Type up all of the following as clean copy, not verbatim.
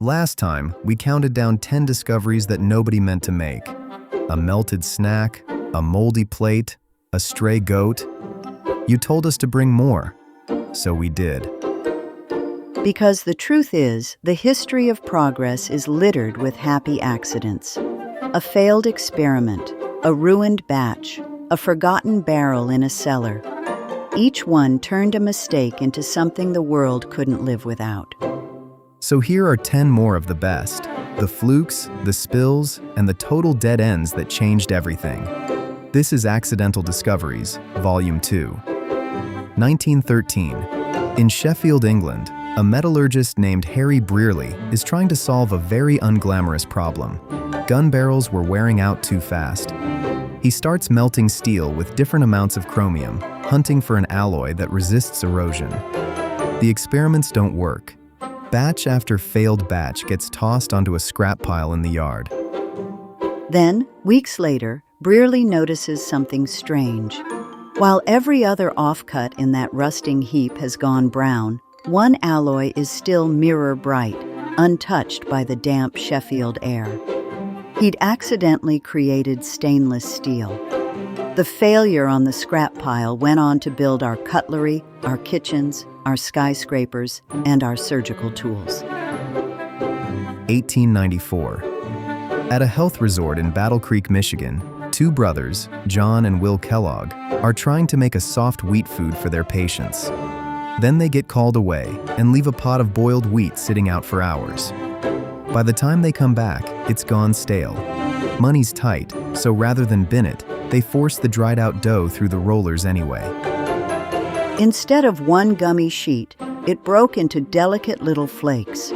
Last time, we counted down 10 discoveries that nobody meant to make. A melted snack, a moldy plate, a stray goat. You told us to bring more, so we did. Because the truth is, the history of progress is littered with happy accidents. A failed experiment, a ruined batch, a forgotten barrel in a cellar. Each one turned a mistake into something the world couldn't live without. So here are 10 more of the best. The flukes, the spills, and the total dead ends that changed everything. This is Accidental Discoveries, Volume 2. 1913. In Sheffield, England, a metallurgist named Harry Brearley is trying to solve a very unglamorous problem. Gun barrels were wearing out too fast. He starts melting steel with different amounts of chromium, hunting for an alloy that resists erosion. The experiments don't work. Batch after failed batch gets tossed onto a scrap pile in the yard. Then, weeks later, Brearley notices something strange. While every other offcut in that rusting heap has gone brown, one alloy is still mirror bright, untouched by the damp Sheffield air. He'd accidentally created stainless steel. The failure on the scrap pile went on to build our cutlery, our kitchens, our skyscrapers, and our surgical tools. 1894. At a health resort in Battle Creek, Michigan, two brothers, John and Will Kellogg, are trying to make a soft wheat food for their patients. Then they get called away and leave a pot of boiled wheat sitting out for hours. By the time they come back, it's gone stale. Money's tight, so rather than bin it, they force the dried-out dough through the rollers anyway. Instead of one gummy sheet, it broke into delicate little flakes.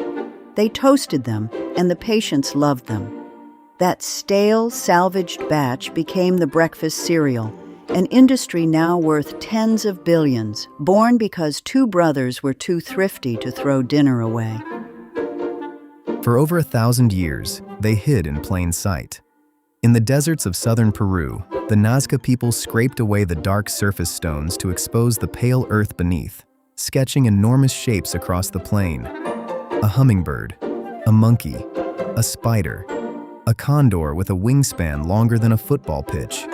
They toasted them, and the patients loved them. That stale, salvaged batch became the breakfast cereal, an industry now worth tens of billions, born because two brothers were too thrifty to throw dinner away. For over 1,000 years, they hid in plain sight. In the deserts of southern Peru, the Nazca people scraped away the dark surface stones to expose the pale earth beneath, sketching enormous shapes across the plain. A hummingbird, a monkey, a spider, a condor with a wingspan longer than a football pitch.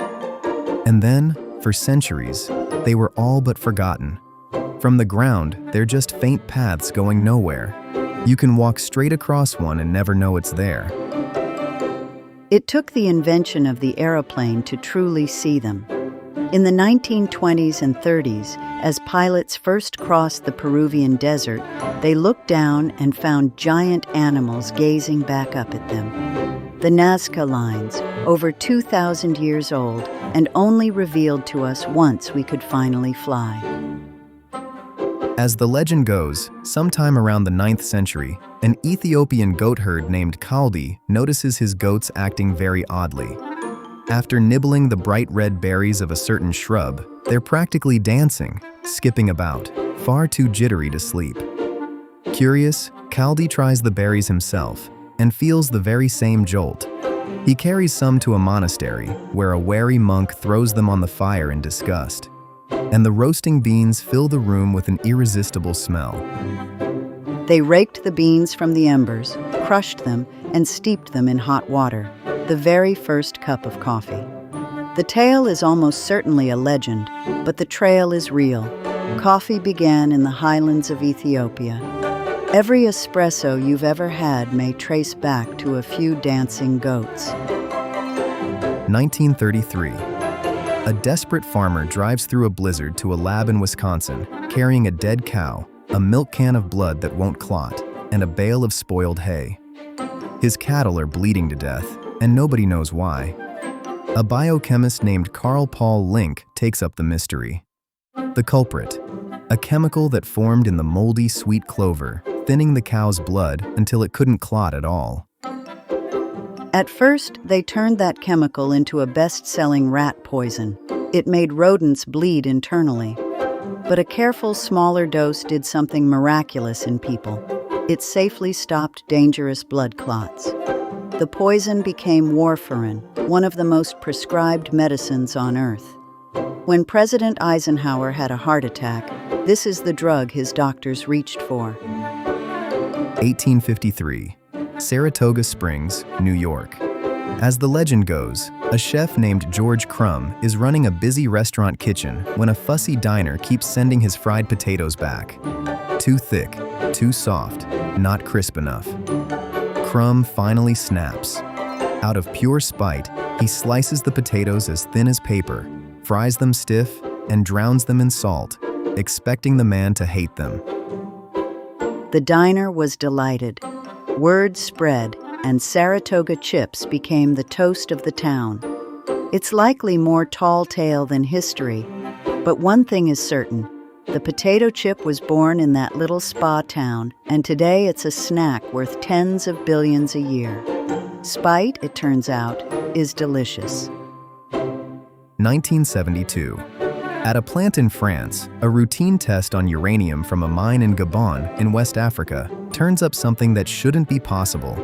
And then, for centuries, they were all but forgotten. From the ground, they're just faint paths going nowhere. You can walk straight across one and never know it's there. It took the invention of the aeroplane to truly see them. In the 1920s and 30s, as pilots first crossed the Peruvian desert, they looked down and found giant animals gazing back up at them. The Nazca Lines, over 2,000 years old, and only revealed to us once we could finally fly. As the legend goes, sometime around the 9th century, an Ethiopian goat herd named Kaldi notices his goats acting very oddly. After nibbling the bright red berries of a certain shrub, they're practically dancing, skipping about, far too jittery to sleep. Curious, Kaldi tries the berries himself and feels the very same jolt. He carries some to a monastery, where a wary monk throws them on the fire in disgust. And the roasting beans fill the room with an irresistible smell. They raked the beans from the embers, crushed them, and steeped them in hot water, the very first cup of coffee. The tale is almost certainly a legend, but the trail is real. Coffee began in the highlands of Ethiopia. Every espresso you've ever had may trace back to a few dancing goats. 1933. A desperate farmer drives through a blizzard to a lab in Wisconsin, carrying a dead cow, a milk can of blood that won't clot, and a bale of spoiled hay. His cattle are bleeding to death, and nobody knows why. A biochemist named Carl Paul Link takes up the mystery. The culprit, a chemical that formed in the moldy sweet clover, thinning the cow's blood until it couldn't clot at all. At first, they turned that chemical into a best-selling rat poison. It made rodents bleed internally. But a careful, smaller dose did something miraculous in people. It safely stopped dangerous blood clots. The poison became Warfarin, one of the most prescribed medicines on Earth. When President Eisenhower had a heart attack, this is the drug his doctors reached for. 1853. Saratoga Springs, New York. As the legend goes, a chef named George Crumb is running a busy restaurant kitchen when a fussy diner keeps sending his fried potatoes back. Too thick, too soft, not crisp enough. Crumb finally snaps. Out of pure spite, he slices the potatoes as thin as paper, fries them stiff, and drowns them in salt, expecting the man to hate them. The diner was delighted. Word spread, and Saratoga chips became the toast of the town. It's likely more tall tale than history, but one thing is certain. The potato chip was born in that little spa town, and today it's a snack worth tens of billions a year. Spite, it turns out, is delicious. 1972. At a plant in France, a routine test on uranium from a mine in Gabon in West Africa turns up something that shouldn't be possible.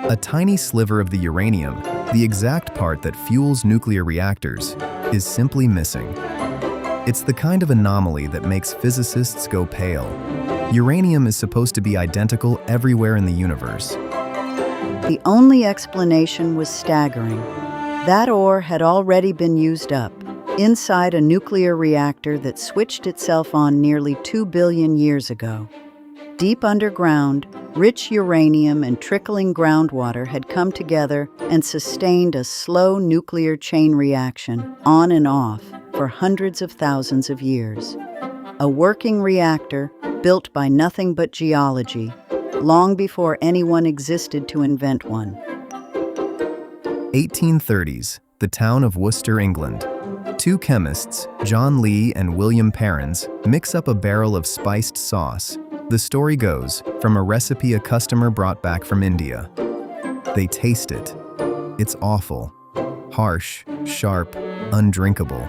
A tiny sliver of the uranium, the exact part that fuels nuclear reactors, is simply missing. It's the kind of anomaly that makes physicists go pale. Uranium is supposed to be identical everywhere in the universe. The only explanation was staggering. That ore had already been used up, inside a nuclear reactor that switched itself on nearly 2 billion years ago. Deep underground, rich uranium and trickling groundwater had come together and sustained a slow nuclear chain reaction, on and off, for hundreds of thousands of years. A working reactor built by nothing but geology, long before anyone existed to invent one. 1830s, the town of Worcester, England. Two chemists, John Lee and William Perrins, mix up a barrel of spiced sauce. The story goes, from a recipe a customer brought back from India. They taste it. It's awful. Harsh, sharp, undrinkable.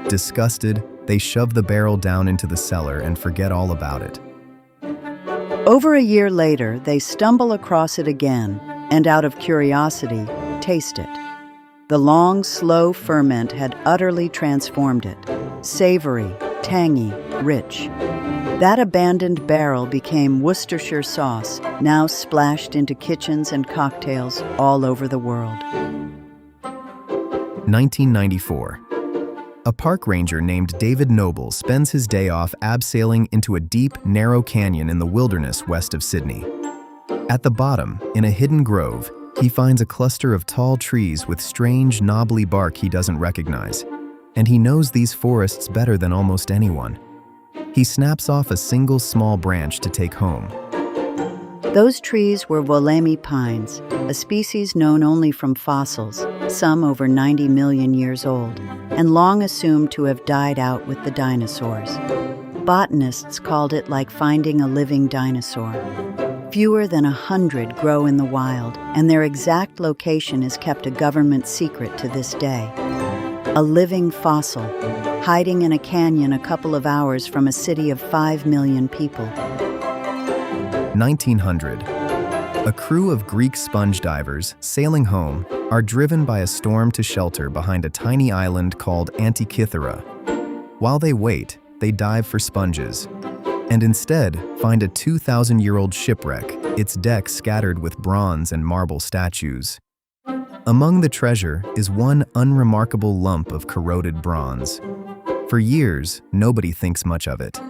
Disgusted, they shove the barrel down into the cellar and forget all about it. Over a year later, they stumble across it again, and out of curiosity, taste it. The long, slow ferment had utterly transformed it. Savory, tangy, rich. That abandoned barrel became Worcestershire Sauce, now splashed into kitchens and cocktails all over the world. 1994. A park ranger named David Noble spends his day off abseiling into a deep, narrow canyon in the wilderness west of Sydney. At the bottom, in a hidden grove, he finds a cluster of tall trees with strange, knobbly bark he doesn't recognize, and he knows these forests better than almost anyone. He snaps off a single small branch to take home. Those trees were Wollemi Pines, a species known only from fossils, some over 90 million years old, and long assumed to have died out with the dinosaurs. Botanists called it like finding a living dinosaur. Fewer than 100 grow in the wild, and their exact location is kept a government secret to this day. A living fossil, hiding in a canyon a couple of hours from a city of 5 million people. 1900. A crew of Greek sponge divers, sailing home, are driven by a storm to shelter behind a tiny island called Antikythera. While they wait, they dive for sponges, and instead find a 2,000-year-old shipwreck, its deck scattered with bronze and marble statues. Among the treasure is one unremarkable lump of corroded bronze. For years, nobody thinks much of it.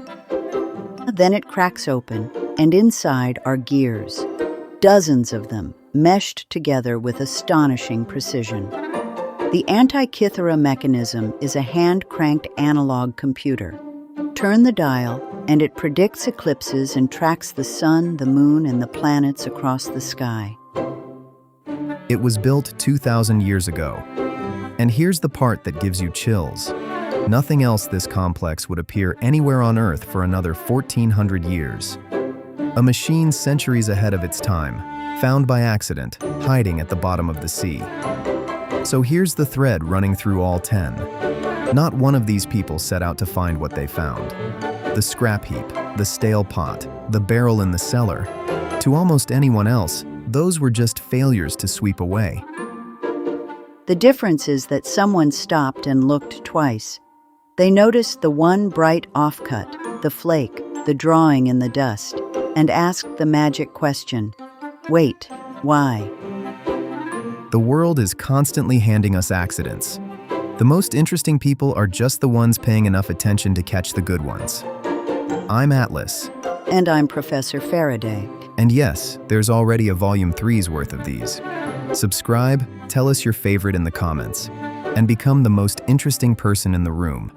Then it cracks open, and inside are gears. Dozens of them, meshed together with astonishing precision. The Antikythera Mechanism is a hand-cranked analog computer. Turn the dial, and it predicts eclipses and tracks the sun, the moon, and the planets across the sky. It was built 2,000 years ago. And here's the part that gives you chills. Nothing else this complex would appear anywhere on Earth for another 1,400 years. A machine centuries ahead of its time, found by accident, hiding at the bottom of the sea. So here's the thread running through all 10. Not one of these people set out to find what they found. The scrap heap, the stale pot, the barrel in the cellar. To almost anyone else, those were just failures to sweep away. The difference is that someone stopped and looked twice. They noticed the one bright offcut, the flake, the drawing in the dust, and asked the magic question, "Wait, Why? The world is constantly handing us accidents. The most interesting people are just the ones paying enough attention to catch the good ones. I'm Atlas. And I'm Professor Faraday. And yes, there's already a Volume 3's worth of these. Subscribe, tell us your favorite in the comments, and become the most interesting person in the room.